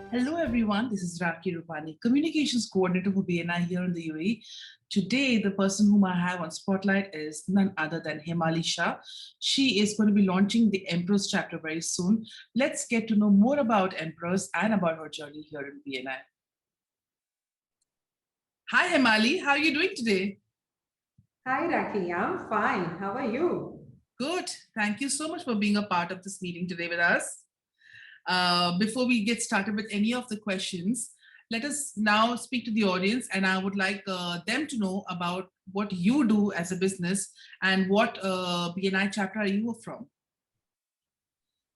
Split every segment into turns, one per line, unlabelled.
Hello, everyone. This is Raki Rupani, Communications Coordinator for BNI here in the UAE. Today, the person whom I have on Spotlight is none other than Himali Shah. She is going to be launching the Empress chapter very soon. Let's get to know more about Empress and about her journey here in BNI. Hi, Himali. How are you doing today?
Hi, Raki. I'm fine. How are you?
Good. Thank you so much for being a part of this meeting today with us. Before we get started with any of the questions, let us now speak to the audience, and I would like them to know about what you do as a business and what BNI chapter are you from?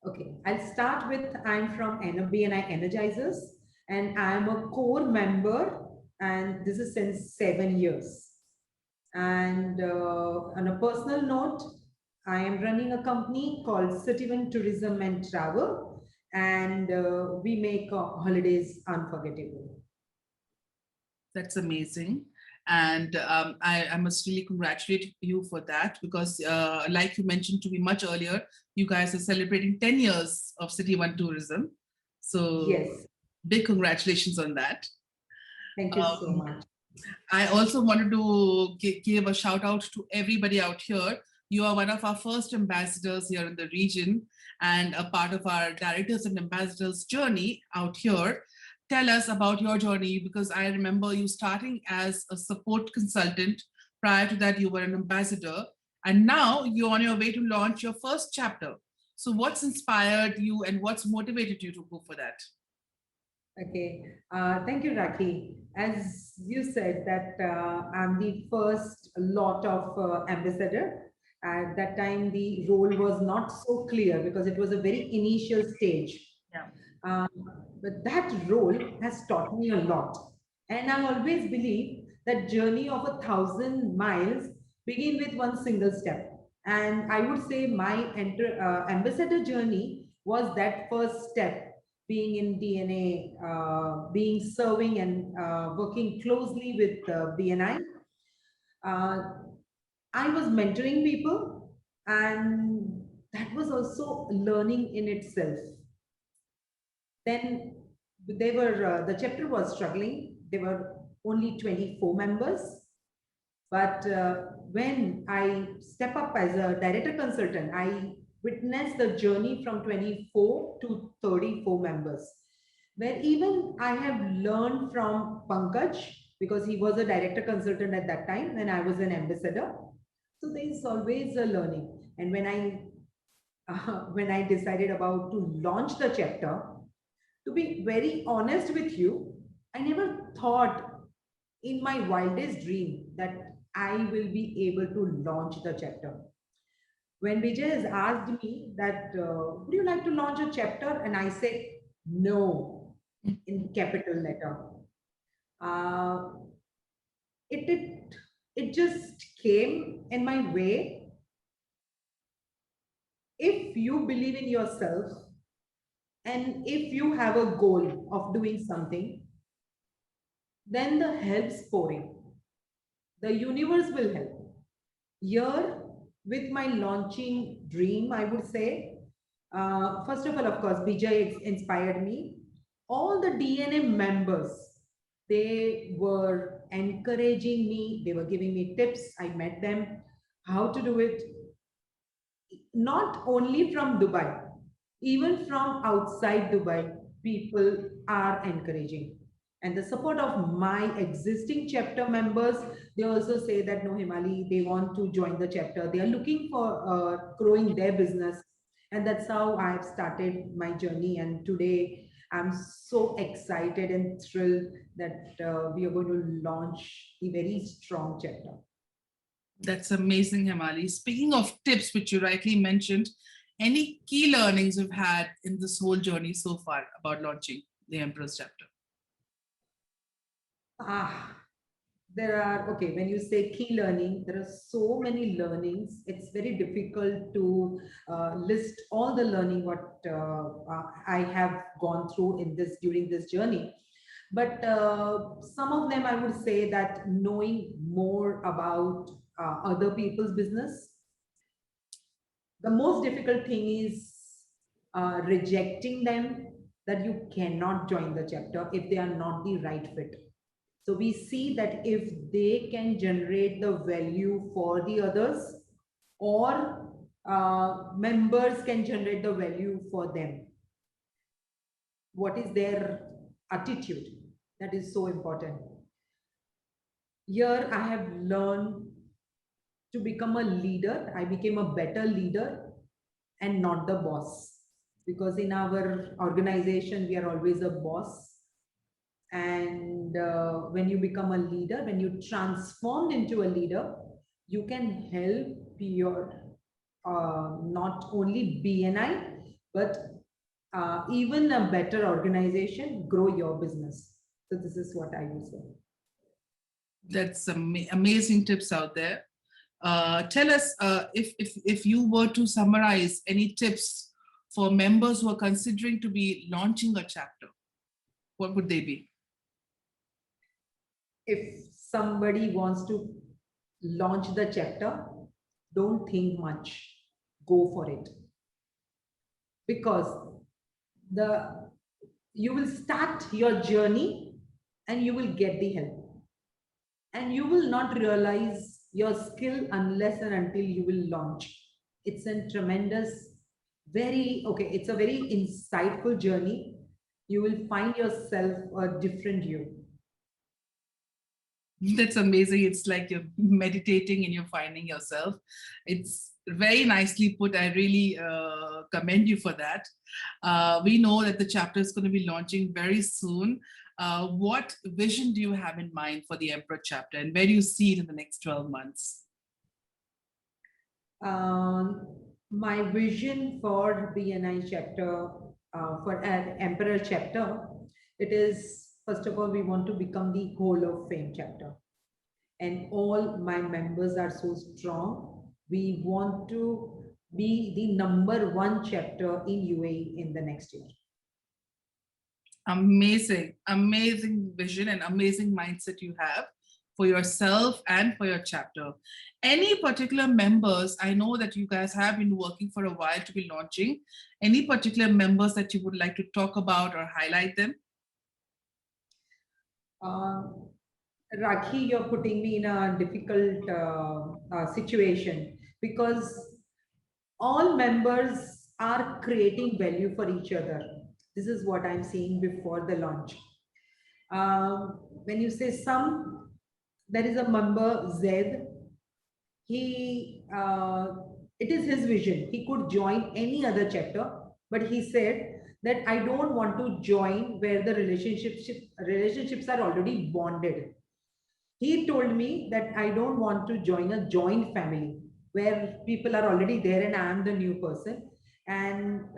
Okay, I'll start with I'm from BNI Energizers, and I'm a core member, and this is since 7 years. And on a personal note, I am running a company called Citizen Tourism and Travel, and we make holidays unforgettable.
That's amazing. And I must really congratulate you for that because, like you mentioned to me much earlier, you guys are celebrating 10 years of City One tourism. So,
Yes,
big congratulations on that.
thank you so
Um,
much.
I also wanted to give a shout out to everybody out here. You are one of our first ambassadors here in the region and a part of our directors and ambassadors journey out here. Tell us about your journey because I remember you starting as a support consultant. Prior to that, you were an ambassador, and now you're on your way to launch your first chapter. So, what's inspired you and what's motivated you to go for that?
Okay, thank you, Raki. As you said that I'm the first lot of ambassador. At that time, the role was not so clear because it was a very initial stage.
Yeah.
Um, but that role has taught me a lot. And I always believe that journey of 1,000 miles begin with one single step. And I would say my ambassador journey was that first step, being in DNA, being serving and working closely with BNI. I was mentoring people, and that was also learning in itself. Then the chapter was struggling. There were only 24 members. But when I step up as a director consultant, I witnessed the journey from 24 to 34 members, where even I have learned from Pankaj because he was a director consultant at that time and I was an ambassador. So there is always a learning. And when I decided about to launch the chapter, to be very honest with you, I never thought in my wildest dream that I will be able to launch the chapter. When Vijay has asked me that, would you like to launch a chapter? And I said, no, in capital letter. Uh, it, it just came in my way. If you believe in yourself and if you have a goal of doing something, then the help's pouring. The universe will help. Here, with my launching dream, I would say, first of all, of course, Vijay inspired me. All the DNA members, they were encouraging me, they were giving me tips. I met them, how to do it, not only from Dubai, even from outside Dubai, people are encouraging. And the support of my existing chapter members, they also say that no, Himali, they want to join the chapter. They are looking for growing their business. And that's how I've started my journey. And today I'm so excited and thrilled that we are going to launch a very strong chapter.
That's amazing, Himali. Speaking of tips, which you rightly mentioned, any key learnings you've had in this whole journey so far about launching the Empress chapter?
Ah, there are, okay, when you say key learning, there are so many learnings. It's very difficult to list all the learning what I have gone through in this during this journey. But some of them I would say that knowing more about other people's business. The most difficult thing is rejecting them. that you cannot join the chapter if they are not the right fit. So we see that if they can generate the value for the others, or members can generate the value for them, what is their attitude, that is so important. Here I have learned to become a leader. I became a better leader and not the boss, because in our organization we are always a boss. And when you become a leader, when you transform into a leader, you can help your not only BNI, but even a better organization grow your business. So this is what I would say.
That's amazing tips out there. Tell us, if you were to summarize any tips for members who are considering to be launching a chapter, what would they be?
If somebody wants to launch the chapter, don't think much, go for it. Because you will start your journey and you will get the help. And you will not realize your skill unless and until you will launch. It's a tremendous, it's a very insightful journey. You will find yourself a different you.
That's amazing. It's like you're meditating and you're finding yourself. It's very nicely put. I really commend you for that. We know that the chapter is going to be launching very soon. What vision do you have in mind for the Emperor chapter, and where do you see it in the next 12 months?
My vision for BNI chapter, for an Emperor chapter, it is, first of all, we want to become the Hall of Fame chapter. And all my members are so strong. We want to be the #1 chapter in UAE in the next year.
Amazing, amazing vision and amazing mindset you have for yourself and for your chapter. Any particular members, I know that you guys have been working for a while to be launching, any particular members that you would like to talk about or highlight them?
Rakhi, you're putting me in a difficult situation, because all members are creating value for each other. This is what I'm seeing before the launch. When you say some, there is a member, Zed. It is his vision. He could join any other chapter, but he said that I don't want to join where the relationships are already bonded. He told me that I don't want to join a joint family where people are already there and I am the new person. And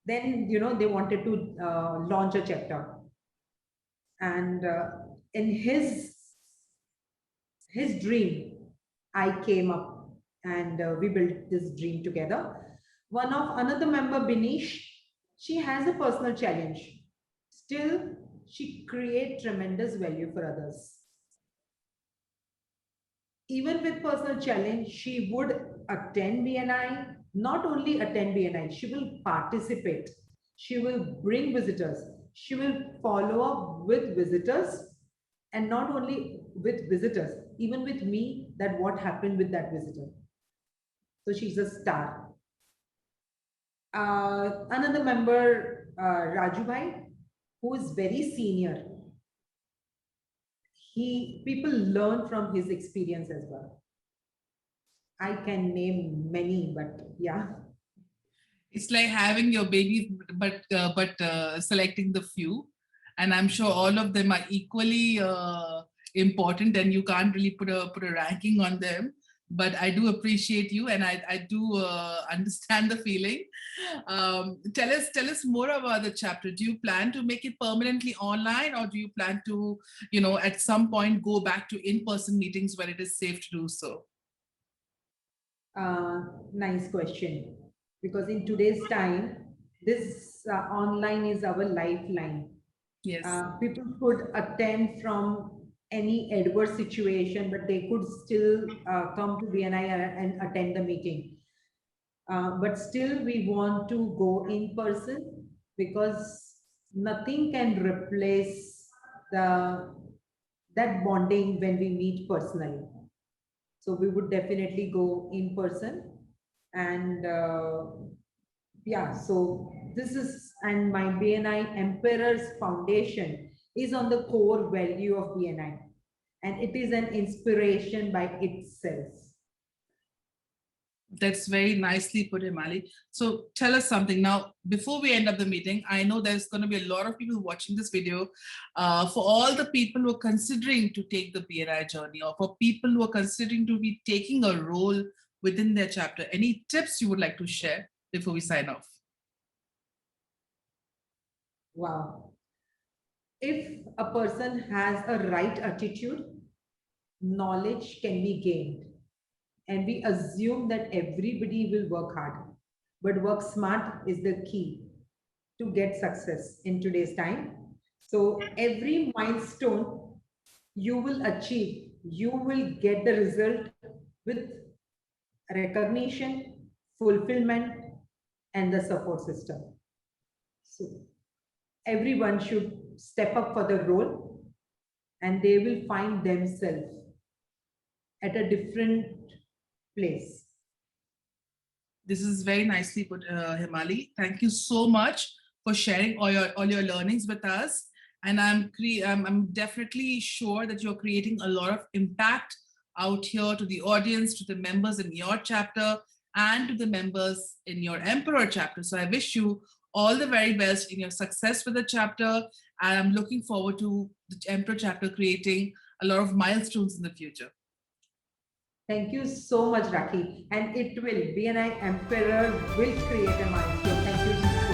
then, they wanted to launch a chapter. And in his dream, I came up and we built this dream together. Another member, Binish, she has a personal challenge. Still, she creates tremendous value for others. Even with personal challenge, she would attend BNI, not only attend BNI, she will participate. She will bring visitors. She will follow up with visitors, and not only with visitors, even with me, that what happened with that visitor. So she's a star. Another member, Raju Bhai, who is very senior. People learn from his experience as well. I can name many, but yeah.
It's like having your babies, but selecting the few, and I'm sure all of them are equally important, and you can't really put a ranking on them. But I do appreciate you, and I do understand the feeling. Tell us more about the chapter. Do you plan to make it permanently online, or do you plan to, at some point go back to in-person meetings when it is safe to do so?
Nice question. Because in today's time, this online is our lifeline.
Yes.
People could attend from any adverse situation, but they could still come to BNI and attend the meeting. But still, we want to go in person because nothing can replace that bonding when we meet personally. So we would definitely go in person. And yeah, so this is, and my BNI Emperor's Foundation is on the core value of BNI, and it is an inspiration by itself.
That's very nicely put, Himali. So tell us something now, before we end up the meeting. I know there's going to be a lot of people watching this video. For all the people who are considering to take the BNI journey, or for people who are considering to be taking a role within their chapter, any tips you would like to share before we sign off?
Wow. If a person has a right attitude, knowledge can be gained. And we assume that everybody will work hard, but work smart is the key to get success in today's time. So every milestone you will achieve, you will get the result with recognition, fulfillment, and the support system. So everyone should step up for the role, and they will find themselves at a different place.
This is very nicely put, Himali. Thank you so much for sharing all your learnings with us. And I'm definitely sure that you're creating a lot of impact out here to the audience, to the members in your chapter, and to the members in your Emperor chapter. So I wish you all the very best in your success with the chapter. And I'm looking forward to the Emperor chapter creating a lot of milestones in the future.
Thank you so much, Rakhi. And it will, BNI Emperor will create a milestone. Thank you so